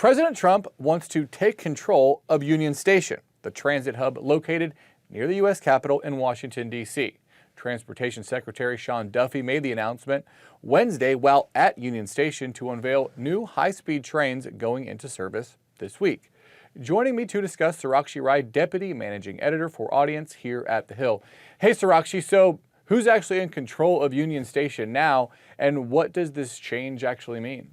President Trump wants to take control of Union Station, the transit hub located near the U.S. Capitol in Washington, D.C. Transportation Secretary Sean Duffy made the announcement Wednesday while at Union Station to unveil new high-speed trains going into service this week. Joining me to discuss, Sarakshi Rai, Deputy Managing Editor for Audience here at The Hill. Hey, Sarakshi, so who's actually in control of Union Station now, and what does this change actually mean?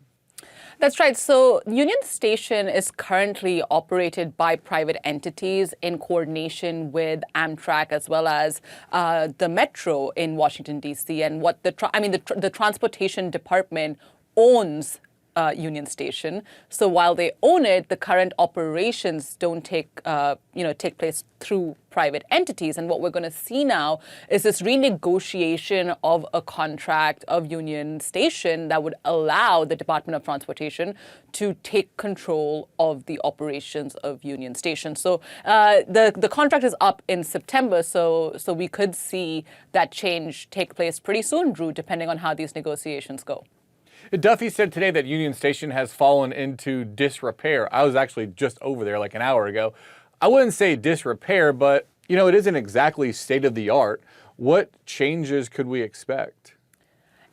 That's right. So Union Station is currently operated by private entities in coordination with Amtrak as well as the Metro in Washington, D.C. And what the Transportation Department owns Union Station. So while they own it, the current operations don't take place through private entities. And what we're going to see now is this renegotiation of a contract of Union Station that would allow the Department of Transportation to take control of the operations of Union Station. So the contract is up in September. So we could see that change take place pretty soon, Drew, depending on how these negotiations go. Duffy said today that Union Station has fallen into disrepair. I was actually just over there like an hour ago. I wouldn't say disrepair, but it isn't exactly state of the art. What changes could we expect?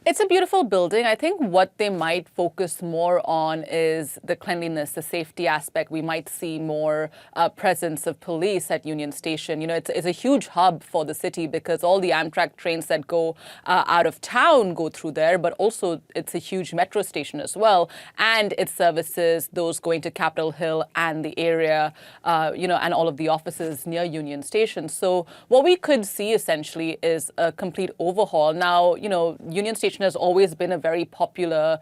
It's a beautiful building. I think what they might focus more on is the cleanliness, the safety aspect. We might see more presence of police at Union Station. It's a huge hub for the city because all the Amtrak trains that go out of town go through there, but also it's a huge metro station as well. And it services those going to Capitol Hill and the area, and all of the offices near Union Station. So what we could see essentially is a complete overhaul. Now, Union Station has always been a very popular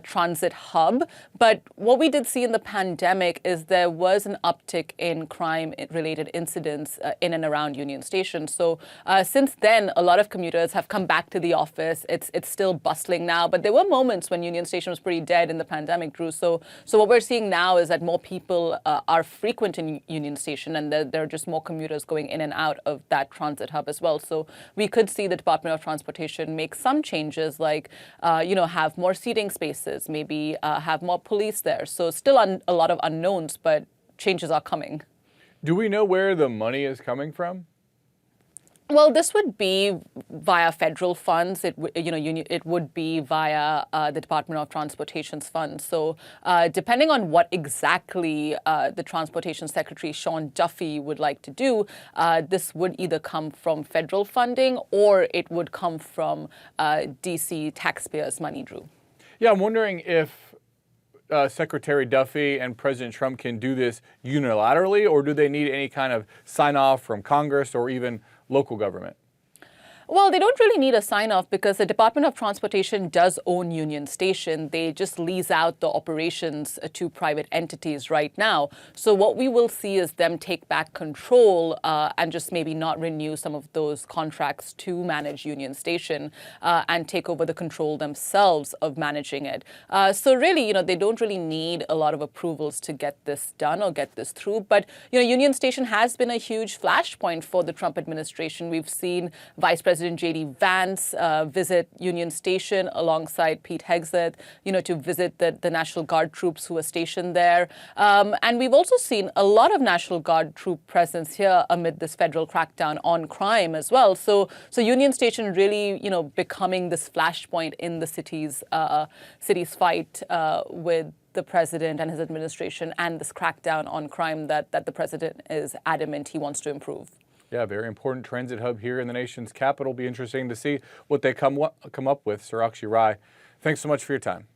transit hub. But what we did see in the pandemic is there was an uptick in crime-related incidents in and around Union Station. So since then, a lot of commuters have come back to the office. It's still bustling now. But there were moments when Union Station was pretty dead in the pandemic, Drew. So what we're seeing now is that more people are frequenting Union Station, and there are just more commuters going in and out of that transit hub as well. So we could see the Department of Transportation make some changes like, have more seating spaces, maybe have more police there. So still a lot of unknowns, but changes are coming. Do we know where the money is coming from? Well, this would be via federal funds. It would be via the Department of Transportation's funds. So depending on what exactly the Transportation Secretary Sean Duffy would like to do, this would either come from federal funding or it would come from D.C. taxpayers' money, Drew. Yeah, I'm wondering if Secretary Duffy and President Trump can do this unilaterally, or do they need any kind of sign-off from Congress or even local government? Well, they don't really need a sign-off because the Department of Transportation does own Union Station. They just lease out the operations to private entities right now. So what we will see is them take back control and just maybe not renew some of those contracts to manage Union Station and take over the control themselves of managing it. So really, they don't really need a lot of approvals to get this done or get this through. But, Union Station has been a huge flashpoint for the Trump administration. We've seen Vice President J.D. Vance visit Union Station alongside Pete Hegseth, to visit the National Guard troops who are stationed there. And we've also seen a lot of National Guard troop presence here amid this federal crackdown on crime as well. So Union Station really, becoming this flashpoint in the city's fight with the president and his administration and this crackdown on crime that the president is adamant he wants to improve. Yeah, very important transit hub here in the nation's capital. Be interesting to see what they come up with. Sarakshi Rai, thanks so much for your time.